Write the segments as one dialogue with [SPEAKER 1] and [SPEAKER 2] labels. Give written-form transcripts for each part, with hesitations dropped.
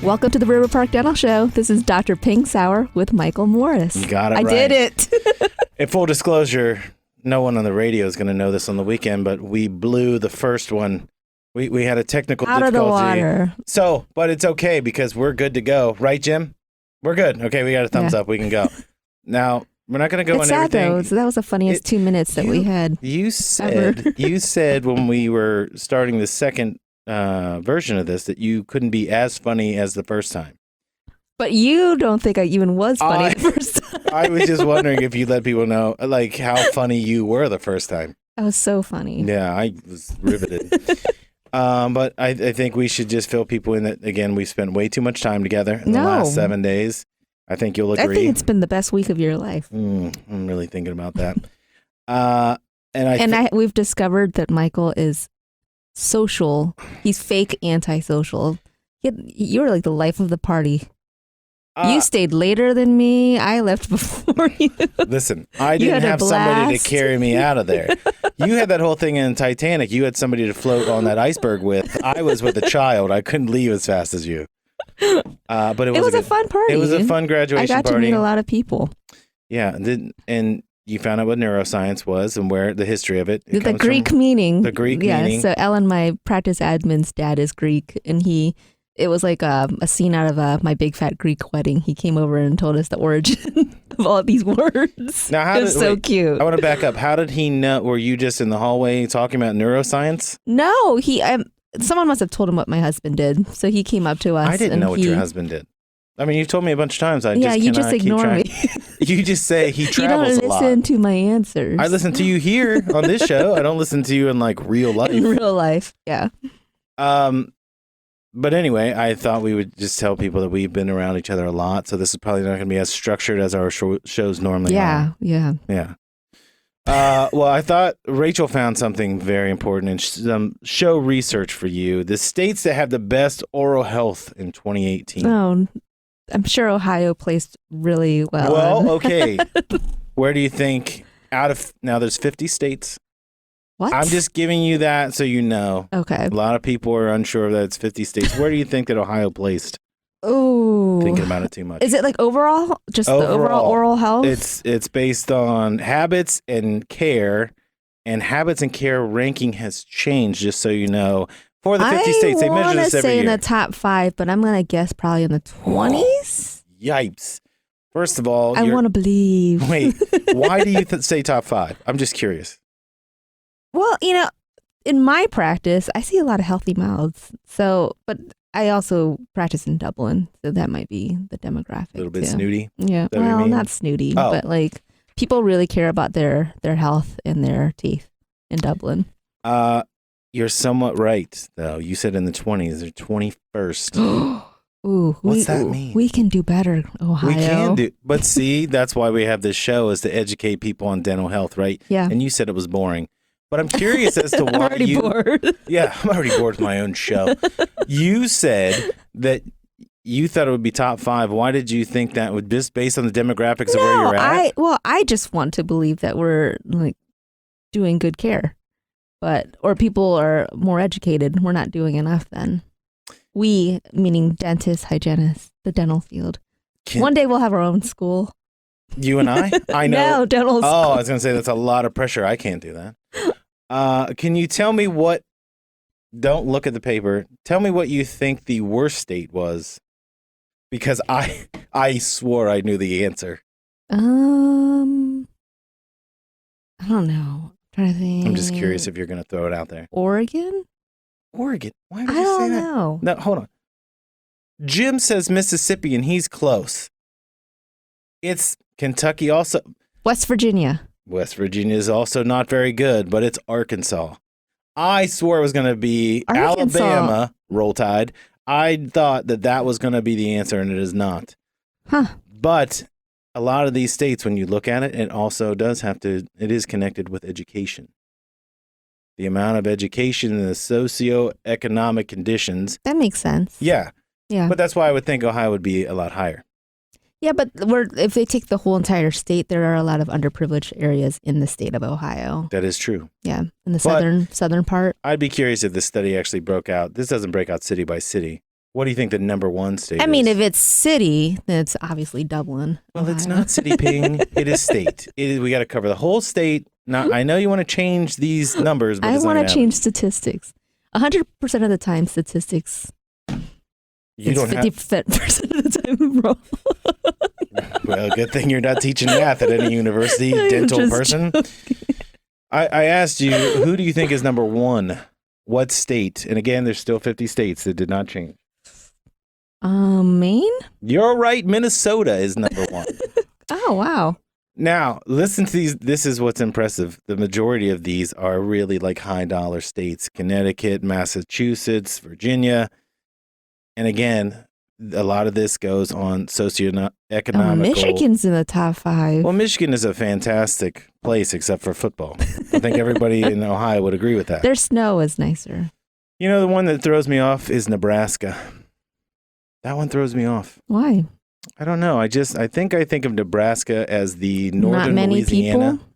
[SPEAKER 1] Welcome to the River Park Dental Show. This is Dr. Phing Saurer with Michael Morris.
[SPEAKER 2] You got it
[SPEAKER 1] I
[SPEAKER 2] right.
[SPEAKER 1] did it.
[SPEAKER 2] In full disclosure, no one on the radio is going to know this on the weekend, but we blew the first one. We had a technical
[SPEAKER 1] Out
[SPEAKER 2] difficulty.
[SPEAKER 1] of the water.
[SPEAKER 2] So, but it's okay because we're good to go. Right, Jim? We're good. Okay, we got a thumbs up. We can go. Now, we're not going to go
[SPEAKER 1] It's
[SPEAKER 2] on
[SPEAKER 1] sad
[SPEAKER 2] everything.
[SPEAKER 1] though. So that was the funniest 2 minutes that we had.
[SPEAKER 2] You said when we were starting the second version of this that you couldn't be as funny as the first time.
[SPEAKER 1] But you don't think I even was funny the first time.
[SPEAKER 2] I was just wondering if you let people know like how funny you were the first time.
[SPEAKER 1] That was so funny.
[SPEAKER 2] Yeah, I was riveted. But I think we should just fill people in that, again, we spent way too much time together in the last 7 days. I think you'll agree.
[SPEAKER 1] I think it's been the best week of your life.
[SPEAKER 2] I'm really thinking about that.
[SPEAKER 1] We've discovered that Michael is social. He's fake antisocial. You were like the life of the party. You stayed later than me. I left before you.
[SPEAKER 2] Listen, I didn't have somebody to carry me out of there. You had that whole thing in Titanic. You had somebody to float on that iceberg with. I was with a child. I couldn't leave as fast as you. But it was
[SPEAKER 1] a fun party.
[SPEAKER 2] It was a fun graduation party.
[SPEAKER 1] I got to meet a lot of people.
[SPEAKER 2] Yeah, and you found out what neuroscience was and where the history of it.
[SPEAKER 1] The Greek meaning.
[SPEAKER 2] The Greek meaning.
[SPEAKER 1] Yeah, so Ellen, my practice admin's dad, is Greek, and it was like a scene out of My Big Fat Greek Wedding. He came over and told us the origin of all these words.
[SPEAKER 2] Now,
[SPEAKER 1] it was so cute.
[SPEAKER 2] I want to back up. How did he know? Were you just in the hallway talking about neuroscience?
[SPEAKER 1] No, someone must have told him what my husband did. So he came up to us.
[SPEAKER 2] I didn't know what your husband did. I mean, you've told me a bunch of times.
[SPEAKER 1] You just ignore me.
[SPEAKER 2] You just say he travels a lot.
[SPEAKER 1] You don't listen to my answers.
[SPEAKER 2] I listen to you here on this show. I don't listen to you in like real life.
[SPEAKER 1] In real life, yeah.
[SPEAKER 2] But anyway, I thought we would just tell people that we've been around each other a lot. So this is probably not going to be as structured as our shows normally are.
[SPEAKER 1] Yeah.
[SPEAKER 2] Well, I thought Rachel found something very important in some show research for you. The states that have the best oral health in 2018.
[SPEAKER 1] Oh, I'm sure Ohio placed really well.
[SPEAKER 2] Well, okay. Where do you think now there's 50 states.
[SPEAKER 1] What?
[SPEAKER 2] I'm just giving you that so you know.
[SPEAKER 1] Okay.
[SPEAKER 2] A lot of people are unsure that it's 50 states. Where do you think that Ohio placed?
[SPEAKER 1] Oh.
[SPEAKER 2] Thinking about it too much.
[SPEAKER 1] Is it like overall? Just the overall oral health?
[SPEAKER 2] It's based on habits and care, and habits and care ranking has changed, just so you know. For the 50 states, they measure this every year. I want to say
[SPEAKER 1] in the top 5, but I'm going to guess probably in the 20s?
[SPEAKER 2] Yipes. First of all,
[SPEAKER 1] I want to believe.
[SPEAKER 2] Wait, why do you say top 5? I'm just curious.
[SPEAKER 1] Well, in my practice, I see a lot of healthy mouths. So, but I also practice in Dublin, so that might be the demographic.
[SPEAKER 2] A little bit
[SPEAKER 1] too.
[SPEAKER 2] snooty?
[SPEAKER 1] Yeah, well, not snooty, but like people really care about their health and their teeth in Dublin.
[SPEAKER 2] You're somewhat right, though. You said in the 20s, they're 21st.
[SPEAKER 1] Ooh,
[SPEAKER 2] what's that mean?
[SPEAKER 1] We can do better, Ohio.
[SPEAKER 2] We can do, but see, that's why we have this show is to educate people on dental health, right?
[SPEAKER 1] Yeah.
[SPEAKER 2] And you said it was boring. But I'm curious as to why
[SPEAKER 1] I'm already bored.
[SPEAKER 2] Yeah, I'm already bored with my own show. You said that you thought it would be top 5. Why did you think that would just based on the demographics of where you're at?
[SPEAKER 1] I just want to believe that we're like doing good care, or people are more educated. We're not doing enough then. We, meaning dentists, hygienists, the dental field. One day we'll have our own school.
[SPEAKER 2] You and I? I know.
[SPEAKER 1] No, dental school.
[SPEAKER 2] Oh, I was going to say that's a lot of pressure. I can't do that. Can you tell me don't look at the paper. Tell me what you think the worst state was. Because I swore I knew the answer.
[SPEAKER 1] I don't know. I'm trying to think.
[SPEAKER 2] I'm just curious if you're going to throw it out there.
[SPEAKER 1] Oregon?
[SPEAKER 2] Oregon? Why would you say that?
[SPEAKER 1] I don't know.
[SPEAKER 2] No, hold on. Jim says Mississippi and he's close. It's Kentucky also.
[SPEAKER 1] West Virginia.
[SPEAKER 2] West Virginia is also not very good, but it's Arkansas. I swore it was going to be
[SPEAKER 1] Arkansas.
[SPEAKER 2] Alabama, Roll Tide. I thought that was going to be the answer, and it is not.
[SPEAKER 1] Huh.
[SPEAKER 2] But a lot of these states, when you look at it, it also does it is connected with education. The amount of education and the socioeconomic conditions.
[SPEAKER 1] That makes sense.
[SPEAKER 2] Yeah.
[SPEAKER 1] Yeah.
[SPEAKER 2] But that's why I would think Ohio would be a lot higher.
[SPEAKER 1] Yeah, but if they take the whole entire state, there are a lot of underprivileged areas in the state of Ohio.
[SPEAKER 2] That is true.
[SPEAKER 1] Yeah, in the southern part.
[SPEAKER 2] I'd be curious if this study actually broke out. This doesn't break out city by city. What do you think the number one state
[SPEAKER 1] I mean,
[SPEAKER 2] is?
[SPEAKER 1] if it's city, then it's obviously Dublin.
[SPEAKER 2] Well, it's
[SPEAKER 1] Ohio.
[SPEAKER 2] not city, Ping. It is state. We got to cover the whole state. Now, I know you want to change these numbers, but
[SPEAKER 1] I
[SPEAKER 2] it's not
[SPEAKER 1] want
[SPEAKER 2] gonna
[SPEAKER 1] to change statistics. 100% of the time, statistics.
[SPEAKER 2] You
[SPEAKER 1] it's
[SPEAKER 2] don't
[SPEAKER 1] 50% of the time wrong.
[SPEAKER 2] Well, good thing you're not teaching math at any university,
[SPEAKER 1] I'm
[SPEAKER 2] dental
[SPEAKER 1] just
[SPEAKER 2] person. I asked you, who do you think is number one? What state? And again, there's still 50 states that did not change.
[SPEAKER 1] Maine?
[SPEAKER 2] You're right. Minnesota is number one.
[SPEAKER 1] Oh, wow.
[SPEAKER 2] Now, listen to these. This is what's impressive. The majority of these are really like high dollar states: Connecticut, Massachusetts, Virginia. And again, a lot of this goes on socioeconomical.
[SPEAKER 1] Michigan's in the top 5.
[SPEAKER 2] Well, Michigan is a fantastic place except for football. I think everybody in Ohio would agree with that.
[SPEAKER 1] Their snow is nicer.
[SPEAKER 2] You know, the one that throws me off is Nebraska. That one throws me off.
[SPEAKER 1] Why?
[SPEAKER 2] I don't know. I think of Nebraska as the
[SPEAKER 1] Not
[SPEAKER 2] northern
[SPEAKER 1] many
[SPEAKER 2] Louisiana.
[SPEAKER 1] people?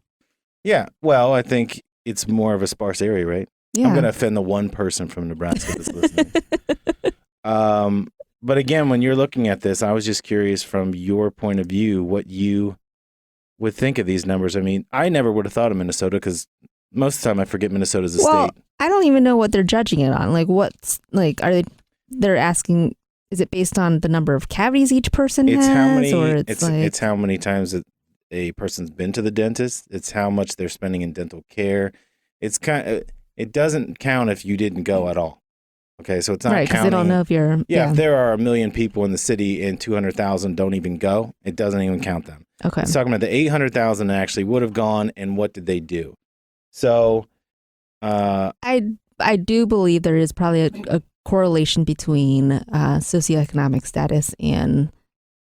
[SPEAKER 2] Yeah. Well, I think it's more of a sparse area, right?
[SPEAKER 1] Yeah.
[SPEAKER 2] I'm going to offend the one person from Nebraska that's listening. But again, when you're looking at this, I was just curious from your point of view what you would think of these numbers. I mean, I never would have thought of Minnesota because most of the time I forget Minnesota's a
[SPEAKER 1] Well,
[SPEAKER 2] state.
[SPEAKER 1] I don't even know what they're judging it on. Like, what's, like, they're asking, is it based on the number of cavities each person
[SPEAKER 2] It's
[SPEAKER 1] has?
[SPEAKER 2] how many.
[SPEAKER 1] Or
[SPEAKER 2] It's how many times that a person's been to the dentist. It's how much they're spending in dental care. It's it doesn't count if you didn't go at all. Okay, so it's not
[SPEAKER 1] right, because
[SPEAKER 2] counting.
[SPEAKER 1] they don't know if you're.
[SPEAKER 2] Yeah, if there are 1 million people in the city and 200,000 don't even go, it doesn't even count them.
[SPEAKER 1] Okay.
[SPEAKER 2] It's talking about the 800,000 that actually would have gone and what did they do. So,
[SPEAKER 1] I do believe there is probably a correlation between socioeconomic status and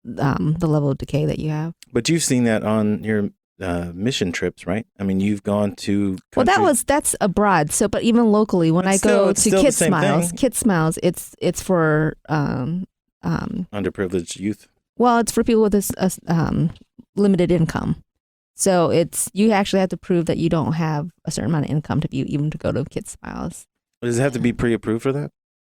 [SPEAKER 1] the level of decay that you have.
[SPEAKER 2] but you've seen that on your mission trips, right? I mean, you've gone to
[SPEAKER 1] Well,
[SPEAKER 2] countries-
[SPEAKER 1] that's abroad. So, but even locally, when
[SPEAKER 2] But
[SPEAKER 1] I
[SPEAKER 2] still,
[SPEAKER 1] go
[SPEAKER 2] it's
[SPEAKER 1] to
[SPEAKER 2] still the
[SPEAKER 1] Kid
[SPEAKER 2] same
[SPEAKER 1] Smiles,
[SPEAKER 2] thing.
[SPEAKER 1] Kid Smiles, it's for
[SPEAKER 2] underprivileged youth.
[SPEAKER 1] well, it's for people with this limited income. So you actually have to prove that you don't have a certain amount of income to be even to go to Kid Smiles.
[SPEAKER 2] Does it have to be pre-approved for that?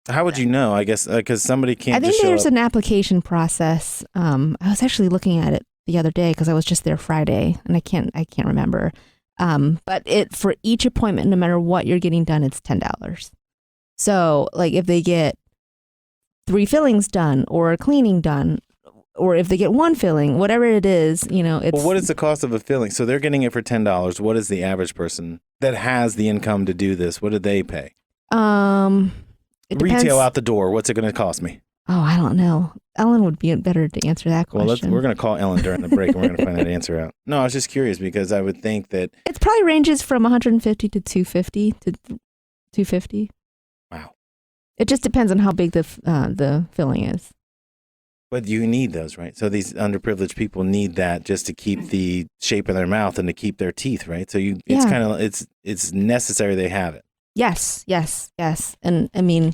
[SPEAKER 2] How would you know? I guess because somebody can't.
[SPEAKER 1] I think
[SPEAKER 2] just show
[SPEAKER 1] there's
[SPEAKER 2] up.
[SPEAKER 1] an application process. I was actually looking at it the other day because I was just there Friday and I can't remember. But for each appointment, no matter what you're getting done, it's $10. So like if they get 3 fillings done or a cleaning done, or if they get 1 filling, whatever it is, it's.
[SPEAKER 2] Well, what is the cost of a filling? So they're getting it for $10. What is the average person that has the income to do this? What do they pay?
[SPEAKER 1] It depends.
[SPEAKER 2] Retail out the door. What's it going to cost me?
[SPEAKER 1] Oh, I don't know. Ellen would be better to answer that
[SPEAKER 2] Well,
[SPEAKER 1] question.
[SPEAKER 2] we're going to call Ellen during the break and we're going to find that answer out. No, I was just curious because I would think that.
[SPEAKER 1] It probably ranges from 150 to 250 to 250.
[SPEAKER 2] Wow.
[SPEAKER 1] It just depends on how big the filling is.
[SPEAKER 2] But you need those, right? So these underprivileged people need that just to keep the shape of their mouth and to keep their teeth, right? So it's
[SPEAKER 1] Yeah.
[SPEAKER 2] kind of it's necessary they have it.
[SPEAKER 1] Yes. And I mean,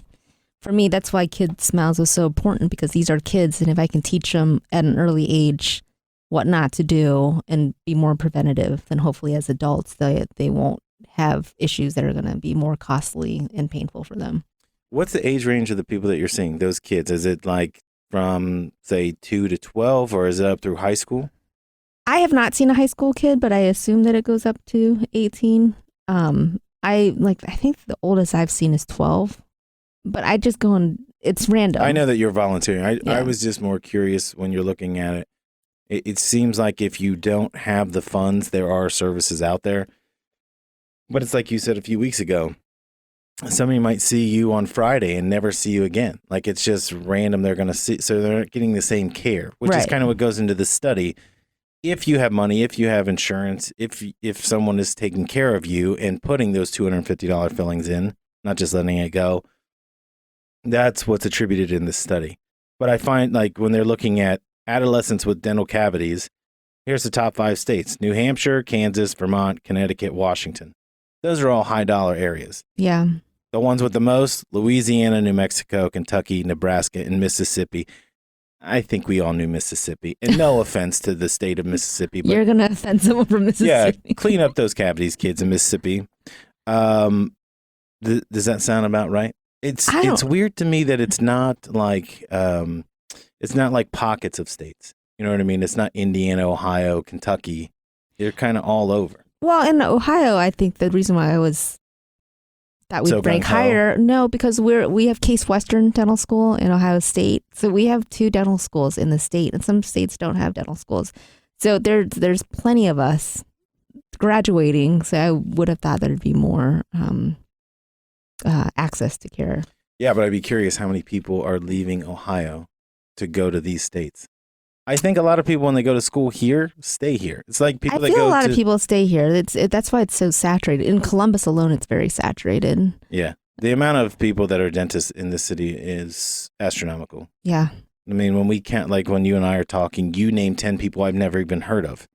[SPEAKER 1] for me, that's why Kid Smiles was so important because these are kids. And if I can teach them at an early age what not to do and be more preventative, then hopefully as adults, they won't have issues that are going to be more costly and painful for them.
[SPEAKER 2] What's the age range of the people that you're seeing, those kids? Is it like from, say, 2 to 12 or is it up through high school?
[SPEAKER 1] I have not seen a high school kid, but I assume that it goes up to 18. I think the oldest I've seen is 12, but I just go and it's random.
[SPEAKER 2] I know that you're volunteering.
[SPEAKER 1] Yeah.
[SPEAKER 2] I was just more curious when you're looking at it. It seems like if you don't have the funds, there are services out there. But it's like you said a few weeks ago, somebody might see you on Friday and never see you again. Like it's just random. They're going to see, so they're not getting the same care, which is
[SPEAKER 1] Right.
[SPEAKER 2] kind of what goes into the study. If you have money, if you have insurance, if someone is taking care of you and putting those $250 fillings in, not just letting it go, that's what's attributed in this study. But I find like when they're looking at adolescents with dental cavities, here's the top 5 states: New Hampshire, Kansas, Vermont, Connecticut, Washington. Those are all high dollar areas.
[SPEAKER 1] Yeah.
[SPEAKER 2] The ones with the most: Louisiana, New Mexico, Kentucky, Nebraska, and Mississippi. I think we all knew Mississippi. And no offense to the state of Mississippi, but
[SPEAKER 1] You're going to offend someone from Mississippi.
[SPEAKER 2] yeah, clean up those cavities, kids in Mississippi. Does that sound about right? It's weird to me that it's not like pockets of states. You know what I mean? It's not Indiana, Ohio, Kentucky. They're kind of all over.
[SPEAKER 1] Well, in Ohio, I think the reason why I was that we'd rank higher, no, because we have Case Western Dental School in Ohio State, so we have 2 dental schools in the state, and some states don't have dental schools. So there's plenty of us graduating. So I would have thought there'd be more access to care.
[SPEAKER 2] Yeah, but I'd be curious how many people are leaving Ohio to go to these states. I think a lot of people, when they go to school here, stay here. It's like people that go to... I feel
[SPEAKER 1] a lot of people stay here. That's why it's so saturated. In Columbus alone, it's very saturated.
[SPEAKER 2] Yeah. The amount of people that are dentists in this city is astronomical.
[SPEAKER 1] Yeah.
[SPEAKER 2] I mean, when we can't, like when you and I are talking, you name 10 people I've never even heard of.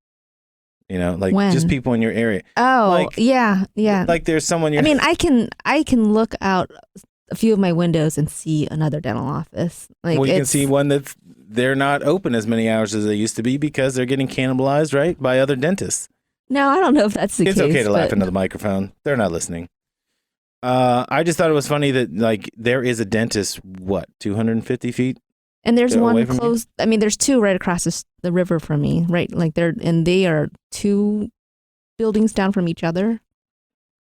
[SPEAKER 2] You know, like just people in your area.
[SPEAKER 1] Oh,
[SPEAKER 2] like,
[SPEAKER 1] yeah.
[SPEAKER 2] Like there's someone you're...
[SPEAKER 1] I mean, I can look out a few of my windows and see another dental office. Like,
[SPEAKER 2] well, you can see one that's... They're not open as many hours as they used to be because they're getting cannibalized, right, by other dentists.
[SPEAKER 1] No, I don't know if that's the case.
[SPEAKER 2] It's okay to laugh into the microphone. They're not listening. I just thought it was funny that, like, there is a dentist, 250 feet?
[SPEAKER 1] And there's one close. I mean, there's 2 right across the river from me, right? Like they are 2 buildings down from each other.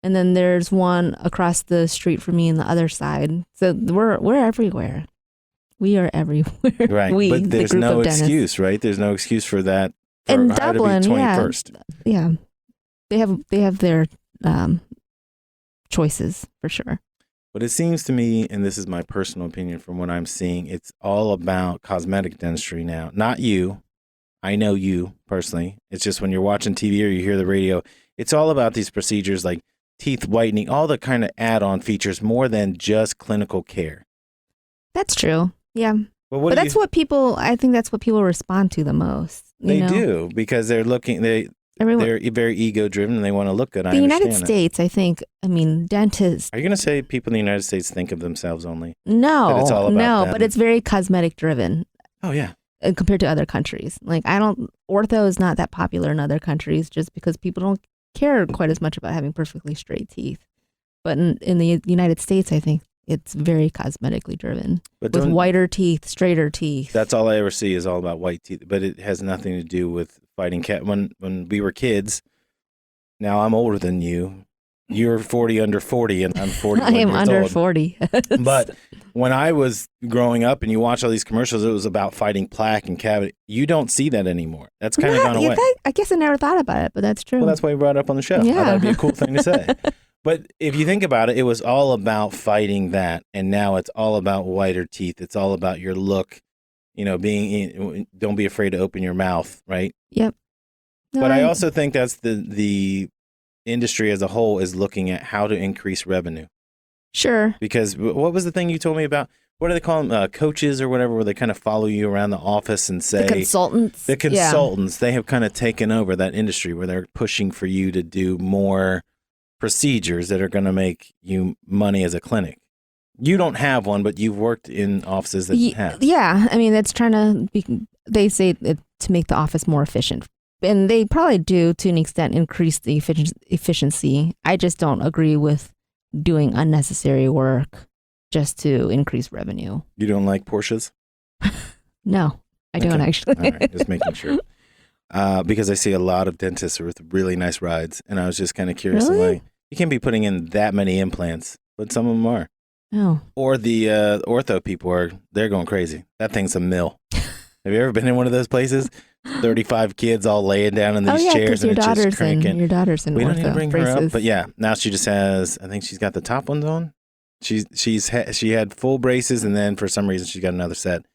[SPEAKER 1] And then there's one across the street from me on the other side. So we're everywhere. We are everywhere.
[SPEAKER 2] Right, but there's no excuse, right? There's no excuse for that.
[SPEAKER 1] In Dublin, yeah, they have their choices for sure.
[SPEAKER 2] But it seems to me, and this is my personal opinion from what I'm seeing, it's all about cosmetic dentistry now. Not you. I know you personally. It's just when you're watching TV or you hear the radio, it's all about these procedures like teeth whitening, all the kind of add-on features more than just clinical care.
[SPEAKER 1] That's true. Yeah. But that's what people, I think that's what people respond to the most.
[SPEAKER 2] They do, because they're looking, they're very ego driven and they want to look good.
[SPEAKER 1] The United States, I think, I mean, dentists.
[SPEAKER 2] Are you going to say people in the United States think of themselves only?
[SPEAKER 1] No,
[SPEAKER 2] it's all about them?
[SPEAKER 1] But it's very cosmetic driven.
[SPEAKER 2] Oh, yeah.
[SPEAKER 1] Compared to other countries. Like, ortho is not that popular in other countries just because people don't care quite as much about having perfectly straight teeth. But in the United States, I think it's very cosmetically driven, with whiter teeth, straighter teeth.
[SPEAKER 2] That's all I ever see is all about white teeth, but it has nothing to do with fighting cat. When we were kids, now I'm older than you. You're 40 under 40, and I'm 40
[SPEAKER 1] I am
[SPEAKER 2] years
[SPEAKER 1] under
[SPEAKER 2] old.
[SPEAKER 1] 40.
[SPEAKER 2] But when I was growing up and you watch all these commercials, it was about fighting plaque and cavity. You don't see that anymore. That's kind of gone away.
[SPEAKER 1] I guess I never thought about it, but that's true.
[SPEAKER 2] Well, that's why we brought it up on the show.
[SPEAKER 1] Yeah.
[SPEAKER 2] I thought it'd be a cool thing to say. But if you think about it, it was all about fighting that, and now it's all about whiter teeth. It's all about your look, don't be afraid to open your mouth, right?
[SPEAKER 1] Yep. No,
[SPEAKER 2] but I also think that's the industry as a whole is looking at how to increase revenue.
[SPEAKER 1] Sure.
[SPEAKER 2] Because what was the thing you told me about? What do they call them? Coaches or whatever, where they kind of follow you around the office and say...
[SPEAKER 1] The consultants.
[SPEAKER 2] The consultants. Yeah. They have kind of taken over that industry where they're pushing for you to do more procedures that are going to make you money as a clinic. You don't have one, but you've worked in offices that have.
[SPEAKER 1] Yeah. I mean, it's trying to be, they say to make the office more efficient. And they probably do, to an extent, increase the efficiency. I just don't agree with doing unnecessary work just to increase revenue.
[SPEAKER 2] You don't like Porsches?
[SPEAKER 1] No, I don't actually.
[SPEAKER 2] All right, just making sure. Because I see a lot of dentists with really nice rides, and I was just kind of curious.
[SPEAKER 1] Really?
[SPEAKER 2] Like, you can't be putting in that many implants, but some of them are.
[SPEAKER 1] Oh.
[SPEAKER 2] Or the ortho people they're going crazy. That thing's a mill. Have you ever been in one of those places? 35 kids all laying down in these chairs and it's just cranking.
[SPEAKER 1] Your daughter's in
[SPEAKER 2] we
[SPEAKER 1] ortho
[SPEAKER 2] don't need to bring
[SPEAKER 1] braces.
[SPEAKER 2] her up, but yeah, now she just has. I think she's got the top ones on. She had full braces, and then for some reason she got another set.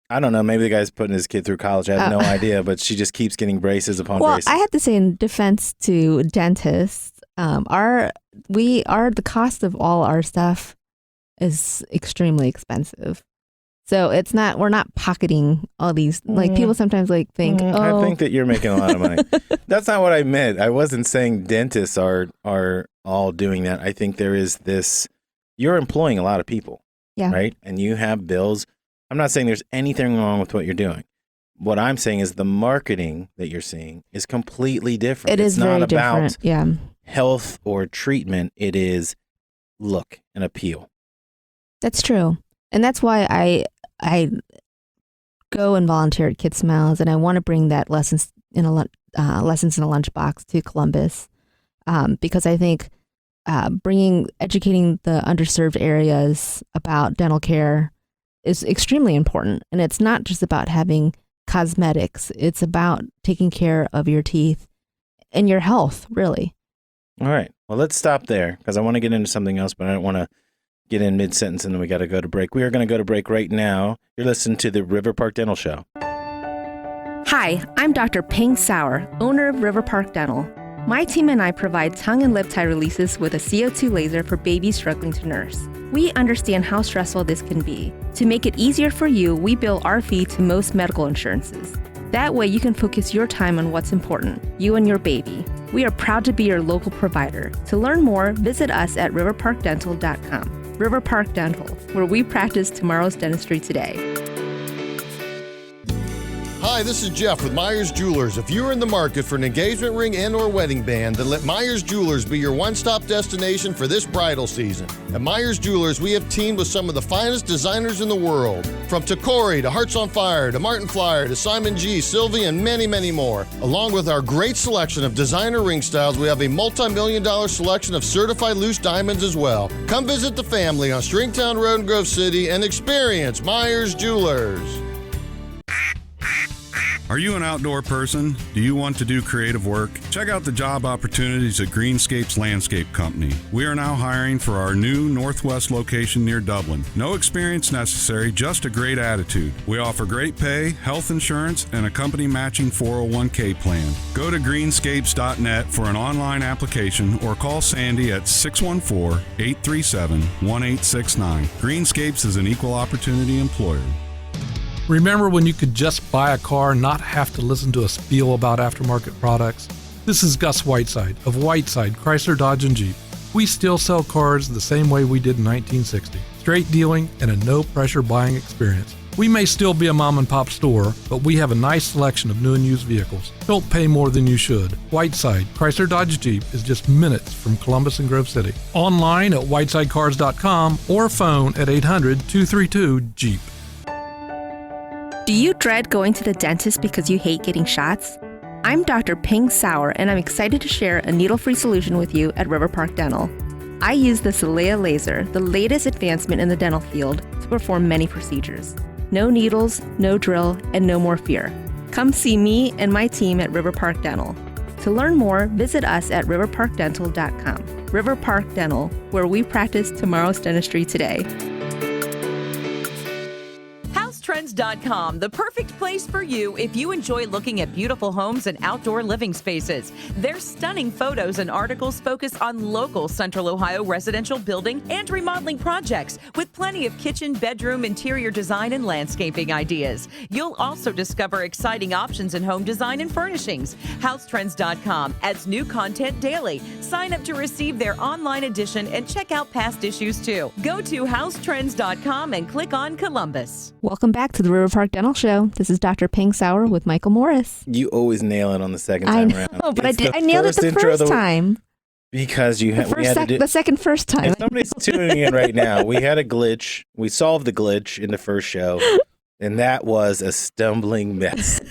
[SPEAKER 2] I don't know. Maybe the guy's putting his kid through college. I have no idea, but she just keeps getting braces upon braces.
[SPEAKER 1] Well, I have to say, in defense to dentists, the cost of all our stuff is extremely expensive. So we're not pocketing all these, like people sometimes think,
[SPEAKER 2] I think that you're making a lot of money. That's not what I meant. I wasn't saying dentists are all doing that. I think there is you're employing a lot of people, right? And you have bills. I'm not saying there's anything wrong with what you're doing. What I'm saying is the marketing that you're seeing is completely different.
[SPEAKER 1] It's
[SPEAKER 2] not
[SPEAKER 1] very
[SPEAKER 2] about
[SPEAKER 1] different.
[SPEAKER 2] health or treatment. It is look and appeal.
[SPEAKER 1] That's true. And that's why I go and volunteer at Kid Smiles, and I want to bring that lessons in a lunchbox to Columbus, because I think educating the underserved areas about dental care is extremely important. And it's not just about having cosmetics. It's about taking care of your teeth and your health, really.
[SPEAKER 2] All right. Well, let's stop there because I want to get into something else, but I don't want to get in mid-sentence and then we got to go to break. We are going to go to break right now. You're listening to the River Park Dental Show.
[SPEAKER 1] Hi, I'm Dr. Phing Saurer, owner of River Park Dental. My team and I provide tongue and lip tie releases with a CO2 laser for babies struggling to nurse. We understand how stressful this can be. To make it easier for you, we bill our fee to most medical insurances. That way you can focus your time on what's important, you and your baby. We are proud to be your local provider. To learn more, visit us at riverparkdental.com. River Park Dental, where we practice tomorrow's dentistry today.
[SPEAKER 3] Hi, this is Jeff with Myers Jewelers. If you're in the market for an engagement ring and or wedding band, then let Myers Jewelers be your one-stop destination for this bridal season. At Myers Jewelers, we have teamed with some of the finest designers in the world. From Tacori to Hearts on Fire to Martin Flyer to Simon G, Sylvie, and many, many more. Along with our great selection of designer ring styles, we have a multi-million-dollar selection of certified loose diamonds as well. Come visit the family on Stringtown Road in Grove City and experience Myers Jewelers.
[SPEAKER 4] Are you an outdoor person? Do you want to do creative work? Check out the job opportunities at Greenscapes Landscape Company. We are now hiring for our new Northwest location near Dublin. No experience necessary, just a great attitude. We offer great pay, health insurance, and a company matching 401k plan. Go to greenscapes.net for an online application or call Sandy at 614-837-1869. Greenscapes is an equal opportunity employer.
[SPEAKER 5] Remember when you could just buy a car and not have to listen to a spiel about aftermarket products? This is Gus Whiteside of Whiteside Chrysler Dodge and Jeep. We still sell cars the same way we did in 1960. Straight dealing and a no-pressure buying experience. We may still be a mom-and-pop store, but we have a nice selection of new and used vehicles. Don't pay more than you should. Whiteside Chrysler Dodge Jeep is just minutes from Columbus and Grove City. Online at whitesidecars.com or phone at 800-232-JEEP.
[SPEAKER 1] Do you dread going to the dentist because you hate getting shots? I'm Dr. Phing Saurer, and I'm excited to share a needle-free solution with you at River Park Dental. I use the Celea laser, the latest advancement in the dental field, to perform many procedures. No needles, no drill, and no more fear. Come see me and my team at River Park Dental. To learn more, visit us at riverparkdental.com. River Park Dental, where we practice tomorrow's dentistry today.
[SPEAKER 6] Trends.com, the perfect place for you if you enjoy looking at beautiful homes and outdoor living spaces. Their stunning photos and articles focus on local Central Ohio residential building and remodeling projects with plenty of kitchen, bedroom, interior design, and landscaping ideas. You'll also discover exciting options in home design and furnishings. HouseTrends.com adds new content daily. Sign up to receive their online edition and check out past issues too. Go to HouseTrends.com and click on Columbus.
[SPEAKER 1] Welcome back to the River Park Dental Show. This is Dr. Phing Saurer with Michael Morris.
[SPEAKER 2] You always nail it on the second time around.
[SPEAKER 1] I know, but I nailed it the first time.
[SPEAKER 2] Because we had to do
[SPEAKER 1] the first time.
[SPEAKER 2] If somebody's tuning in right now, we had a glitch. We solved the glitch in the first show, and that was a stumbling mess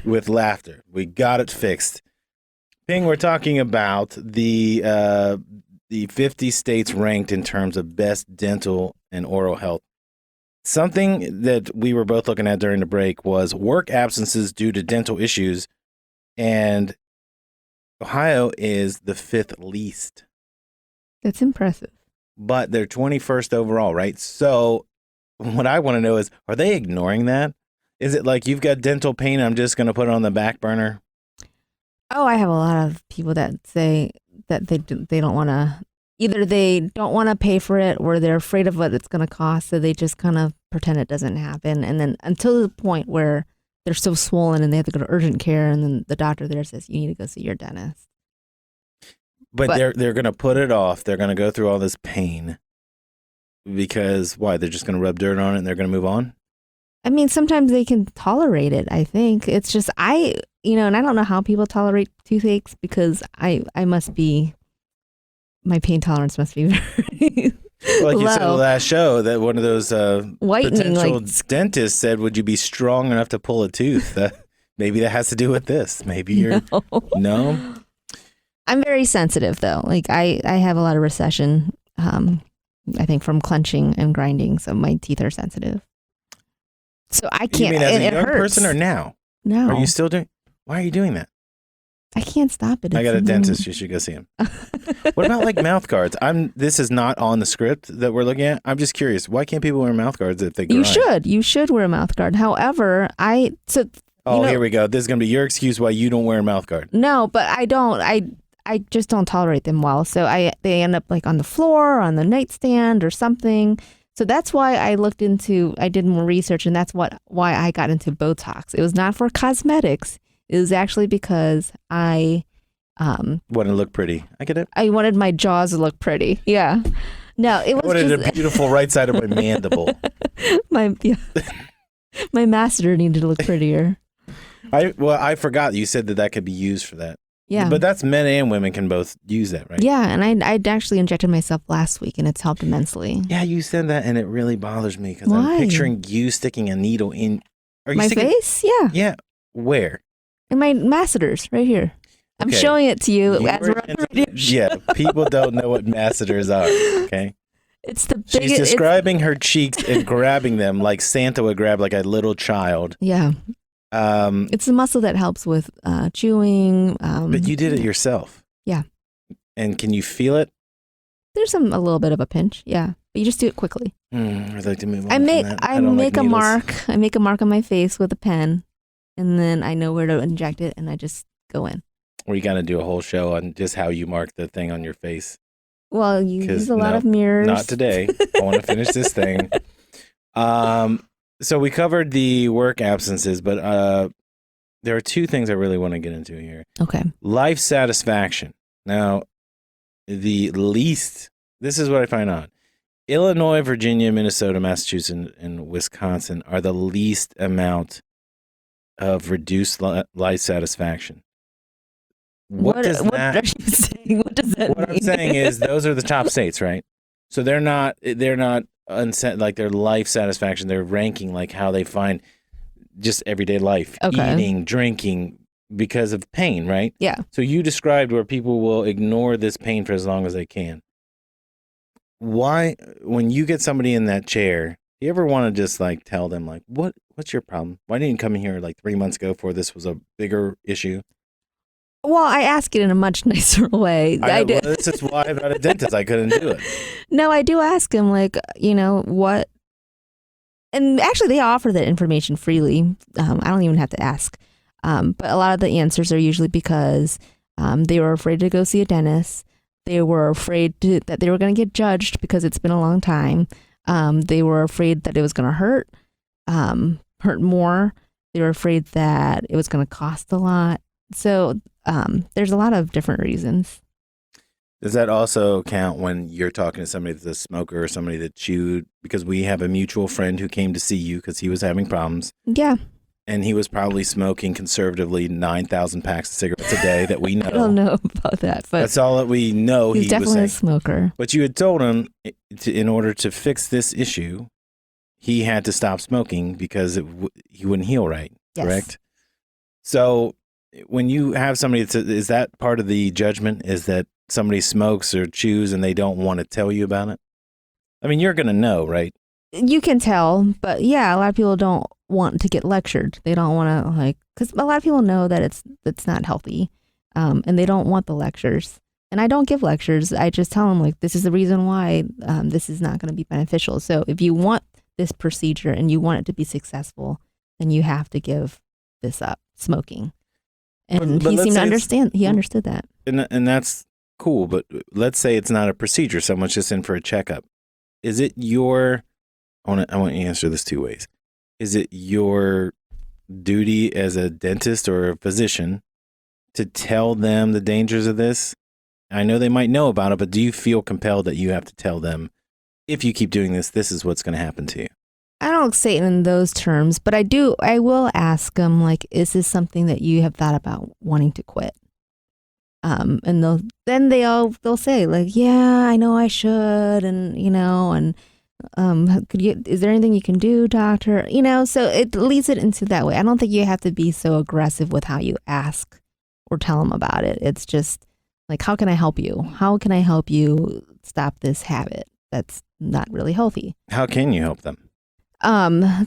[SPEAKER 2] with laughter. We got it fixed. Phing, we're talking about the 50 states ranked in terms of best dental and oral health. Something that we were both looking at during the break was work absences due to dental issues, and Ohio is the 5th least.
[SPEAKER 1] That's impressive.
[SPEAKER 2] But they're 21st overall, right? So what I want to know is, are they ignoring that? Is it like you've got dental pain, I'm just going to put it on the back burner?
[SPEAKER 1] Oh, I have a lot of people that say that they don't want to. Either they don't want to pay for it or they're afraid of what it's going to cost, so they just kind of pretend it doesn't happen. And then until the point where they're so swollen and they have to go to urgent care, and then the doctor there says, you need to go see your dentist.
[SPEAKER 2] But they're going to put it off. They're going to go through all this pain because, why? They're just going to rub dirt on it and they're going to move on?
[SPEAKER 1] I mean, sometimes they can tolerate it, I think. It's just, and I don't know how people tolerate toothaches because I must be... My pain tolerance must be very
[SPEAKER 2] Like you said
[SPEAKER 1] low.
[SPEAKER 2] the last show, that one of those
[SPEAKER 1] Whitening,
[SPEAKER 2] potential
[SPEAKER 1] like-
[SPEAKER 2] dentists said, "Would you be strong enough to pull a tooth?" Maybe that has to do with this. Maybe you're no.
[SPEAKER 1] I'm very sensitive though. Like I have a lot of recession. I think from clenching and grinding, so my teeth are sensitive. So I
[SPEAKER 2] You
[SPEAKER 1] can't.
[SPEAKER 2] mean as
[SPEAKER 1] and
[SPEAKER 2] a
[SPEAKER 1] it
[SPEAKER 2] young
[SPEAKER 1] hurts.
[SPEAKER 2] person or now?
[SPEAKER 1] No,
[SPEAKER 2] Are you still doing? Why are you doing that?
[SPEAKER 1] I can't stop it.
[SPEAKER 2] I got a
[SPEAKER 1] It's-
[SPEAKER 2] dentist. You should go see him. What about like mouth guards? This is not on the script that we're looking at. I'm just curious. Why can't people wear mouth guards if they grind?
[SPEAKER 1] You should wear a mouth guard. However,
[SPEAKER 2] Here we go. This is gonna be your excuse why you don't wear a mouth guard.
[SPEAKER 1] no, but I don't. I just don't tolerate them well. So they end up like on the floor, or on the nightstand, or something. So that's why I did more research, and that's why I got into Botox. It was not for cosmetics. It was actually because I
[SPEAKER 2] Want to look pretty? I get it.
[SPEAKER 1] I wanted my jaws to look pretty. Yeah. No, it
[SPEAKER 2] I
[SPEAKER 1] was
[SPEAKER 2] wanted
[SPEAKER 1] just
[SPEAKER 2] a beautiful right side of my mandible.
[SPEAKER 1] my masseter needed to look prettier.
[SPEAKER 2] I forgot you said that could be used for that.
[SPEAKER 1] Yeah.
[SPEAKER 2] But that's men and women can both use that, right?
[SPEAKER 1] Yeah, and I'd actually injected myself last week, and it's helped immensely.
[SPEAKER 2] Yeah, you said that, and it really bothers me because
[SPEAKER 1] Why?
[SPEAKER 2] I'm picturing you sticking a needle in. Are you
[SPEAKER 1] My
[SPEAKER 2] sticking?
[SPEAKER 1] face? Yeah.
[SPEAKER 2] Yeah. Where?
[SPEAKER 1] And my masseters right here. I'm
[SPEAKER 2] Okay.
[SPEAKER 1] showing it to you
[SPEAKER 2] You
[SPEAKER 1] as
[SPEAKER 2] were
[SPEAKER 1] we're on the radio show.
[SPEAKER 2] Yeah, people don't know what masseters are. Okay.
[SPEAKER 1] It's the
[SPEAKER 2] She's
[SPEAKER 1] biggest.
[SPEAKER 2] describing her cheeks and grabbing them like Santa would grab like a little child.
[SPEAKER 1] Yeah. It's the muscle that helps with chewing.
[SPEAKER 2] But you did it yourself.
[SPEAKER 1] Yeah.
[SPEAKER 2] And can you feel it?
[SPEAKER 1] There's a little bit of a pinch. Yeah. But you just do it quickly.
[SPEAKER 2] I'd like to move on.
[SPEAKER 1] I
[SPEAKER 2] from
[SPEAKER 1] make
[SPEAKER 2] that.
[SPEAKER 1] I
[SPEAKER 2] don't
[SPEAKER 1] make
[SPEAKER 2] like
[SPEAKER 1] a
[SPEAKER 2] needles.
[SPEAKER 1] mark. I make a mark on my face with a pen, and then I know where to inject it, and I just go in.
[SPEAKER 2] We got to do a whole show on just how you mark the thing on your face.
[SPEAKER 1] Well, you
[SPEAKER 2] 'Cause
[SPEAKER 1] use a lot
[SPEAKER 2] no,
[SPEAKER 1] of mirrors.
[SPEAKER 2] Not today. I want to finish this thing. So we covered the work absences, but there are two things I really want to get into here.
[SPEAKER 1] Okay.
[SPEAKER 2] Life satisfaction. Now, this is what I find odd. Illinois, Virginia, Minnesota, Massachusetts, and Wisconsin are the least amount of reduced life satisfaction. What does
[SPEAKER 1] what
[SPEAKER 2] that?
[SPEAKER 1] are you saying? What does that
[SPEAKER 2] What
[SPEAKER 1] mean?
[SPEAKER 2] I'm saying is those are the top states, right? So they're not like their life satisfaction. They're ranking like how they find just everyday life,
[SPEAKER 1] Okay.
[SPEAKER 2] eating, drinking because of pain, right?
[SPEAKER 1] Yeah.
[SPEAKER 2] So you described where people will ignore this pain for as long as they can. Why, when you get somebody in that chair, do you ever want to just like tell them like, what's your problem? Why didn't you come in here like 3 months ago before this was a bigger issue?
[SPEAKER 1] Well, I ask it in a much nicer way. I do.
[SPEAKER 2] Well, this is why I'm not a dentist. I couldn't do it.
[SPEAKER 1] No, I do ask him, like, what. And actually, they offer that information freely. I don't even have to ask. But a lot of the answers are usually because they were afraid to go see a dentist. They were afraid that they were going to get judged because it's been a long time. They were afraid that it was going to hurt more. They were afraid that it was going to cost a lot. So there's a lot of different reasons.
[SPEAKER 2] Does that also count when you're talking to somebody that's a smoker or somebody that chewed? Because we have a mutual friend who came to see you because he was having problems.
[SPEAKER 1] Yeah.
[SPEAKER 2] And he was probably smoking conservatively 9,000 packs of cigarettes a day that we know.
[SPEAKER 1] I don't know about that, but
[SPEAKER 2] That's all that we know
[SPEAKER 1] he's
[SPEAKER 2] he was
[SPEAKER 1] definitely
[SPEAKER 2] saying.
[SPEAKER 1] a smoker.
[SPEAKER 2] But you had told him in order to fix this issue, he had to stop smoking because he wouldn't heal right,
[SPEAKER 1] Yes.
[SPEAKER 2] correct? So when you have somebody, is that part of the judgment, is that somebody smokes or chews and they don't want to tell you about it? I mean, you're going to know, right?
[SPEAKER 1] You can tell, but yeah, a lot of people don't want to get lectured. They don't want to because a lot of people know that it's not healthy, and they don't want the lectures. And I don't give lectures. I just tell them this is the reason why this is not going to be beneficial. So if you want this procedure and you want it to be successful, then you have to give this up, smoking. And
[SPEAKER 2] But
[SPEAKER 1] he
[SPEAKER 2] let's
[SPEAKER 1] seemed to
[SPEAKER 2] say
[SPEAKER 1] understand. He understood that.
[SPEAKER 2] And that's cool, but let's say it's not a procedure. Someone's just in for a checkup. Is it your... I want you to answer this two ways. Is it your duty as a dentist or a physician to tell them the dangers of this? I know they might know about it, but do you feel compelled that you have to tell them, if you keep doing this, this is what's going to happen to you?
[SPEAKER 1] I don't say it in those terms, but I will ask them, is this something that you have thought about wanting to quit? And they'll say like, yeah, I know I should, and is there anything you can do, doctor? So it leads it into that way. I don't think you have to be so aggressive with how you ask or tell them about it. It's just like, how can I help you? How can I help you stop this habit that's not really healthy?
[SPEAKER 2] How can you help them?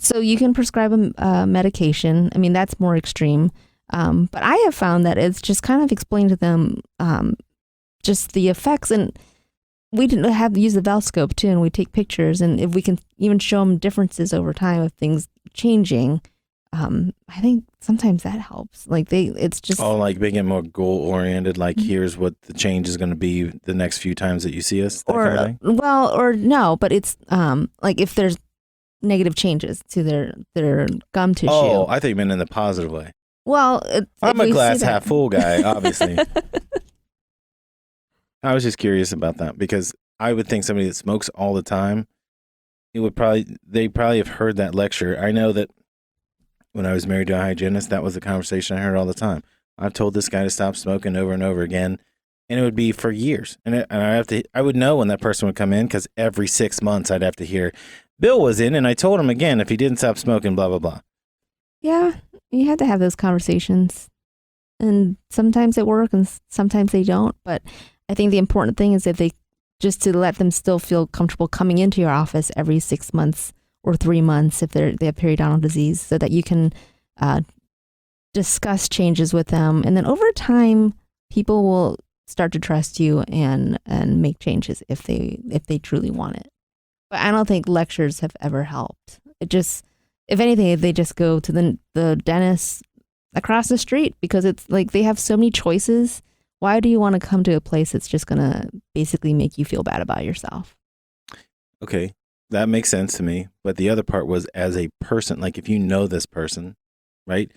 [SPEAKER 1] So you can prescribe a medication. I mean, that's more extreme. But I have found that it's just kind of explained to them just the effects. And we didn't have to use the Valscope too, and we take pictures. And if we can even show them differences over time of things changing, I think sometimes that helps. Like it's just
[SPEAKER 2] like being more goal oriented. Like here's what the change is going to be the next few times that you see us. That kind of thing?
[SPEAKER 1] Or no, but it's like if there's negative changes to their gum tissue.
[SPEAKER 2] Oh, I thought you meant in the positive way.
[SPEAKER 1] Well,
[SPEAKER 2] I'm a glass half full guy, obviously. I was just curious about that because I would think somebody that smokes all the time, they probably have heard that lecture. I know that when I was married to a hygienist, that was the conversation I heard all the time. I've told this guy to stop smoking over and over again, and it would be for years. And I would know when that person would come in because every 6 months I'd have to hear, Bill was in, and I told him again if he didn't stop smoking, blah, blah, blah.
[SPEAKER 1] Yeah, you have to have those conversations. And sometimes they work and sometimes they don't. But I think the important thing is just to let them still feel comfortable coming into your office every 6 months or 3 months if they have periodontal disease, so that you can discuss changes with them. And then over time, people will start to trust you and make changes if they truly want it. But I don't think lectures have ever helped. It just, if anything, they just go to the dentist across the street because it's like they have so many choices. Why do you want to come to a place that's just going to basically make you feel bad about yourself?
[SPEAKER 2] Okay, that makes sense to me. But the other part was as a person, like if you know this person, right?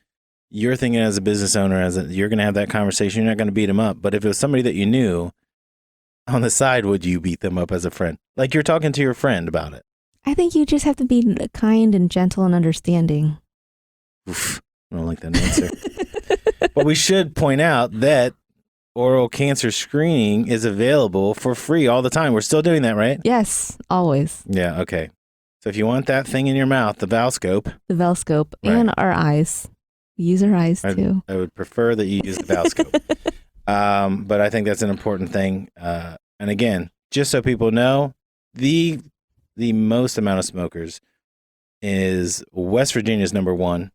[SPEAKER 2] You're thinking as a business owner, you're going to have that conversation. You're not going to beat them up. But if it was somebody that you knew on the side, would you beat them up as a friend? Like you're talking to your friend about it.
[SPEAKER 1] I think you just have to be kind and gentle and understanding.
[SPEAKER 2] Oof, I don't like that answer. But we should point out that oral cancer screening is available for free all the time. We're still doing that, right?
[SPEAKER 1] Yes, always.
[SPEAKER 2] Yeah, okay. So if you want that thing in your mouth, the Valscope.
[SPEAKER 1] The Valscope and our eyes. We use our eyes too.
[SPEAKER 2] I would prefer that you use the Valscope. But I think that's an important thing. And again, just so people know, the most amount of smokers is West Virginia's number one.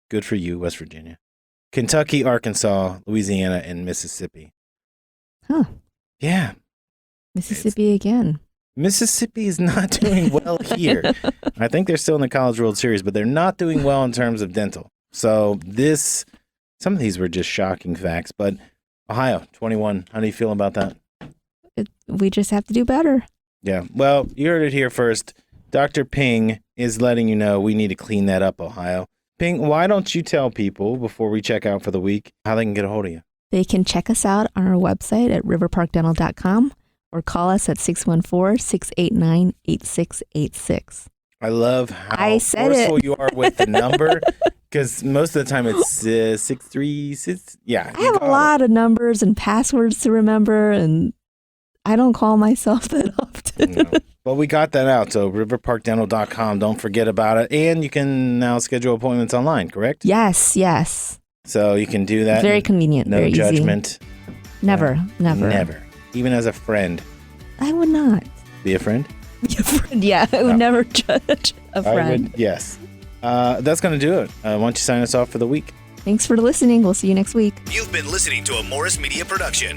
[SPEAKER 2] Good for you, West Virginia. Kentucky, Arkansas, Louisiana, and Mississippi.
[SPEAKER 1] Huh.
[SPEAKER 2] Yeah.
[SPEAKER 1] Mississippi again.
[SPEAKER 2] Mississippi is not doing well here. I think they're still in the College World Series, but they're not doing well in terms of dental. So some of these were just shocking facts. But Ohio, 21. How do you feel about that?
[SPEAKER 1] We just have to do better.
[SPEAKER 2] Yeah. Well, you heard it here first. Dr. Phing is letting you know we need to clean that up, Ohio. Phing, why don't you tell people before we check out for the week how they can get a hold of you?
[SPEAKER 1] They can check us out on our website at riverparkdental.com or call us at 614-689-8686.
[SPEAKER 2] I love how forceful you are with the number because most of the time it's 636. Yeah.
[SPEAKER 1] I have a lot of numbers and passwords to remember, and I don't call myself that often.
[SPEAKER 2] No. Well, we got that out. So riverparkdental.com. Don't forget about it. And you can now schedule appointments online, correct?
[SPEAKER 1] Yes, yes.
[SPEAKER 2] So you can do that.
[SPEAKER 1] Very convenient.
[SPEAKER 2] No
[SPEAKER 1] very
[SPEAKER 2] judgment.
[SPEAKER 1] Easy. Never.
[SPEAKER 2] Even as a friend.
[SPEAKER 1] I would not.
[SPEAKER 2] Be a friend?
[SPEAKER 1] Be a friend, yeah. I would never judge a friend.
[SPEAKER 2] Yes. That's going to do it. Why don't you sign us off for the week?
[SPEAKER 1] Thanks for listening. We'll see you next week.
[SPEAKER 7] You've been listening to a Morris Media production.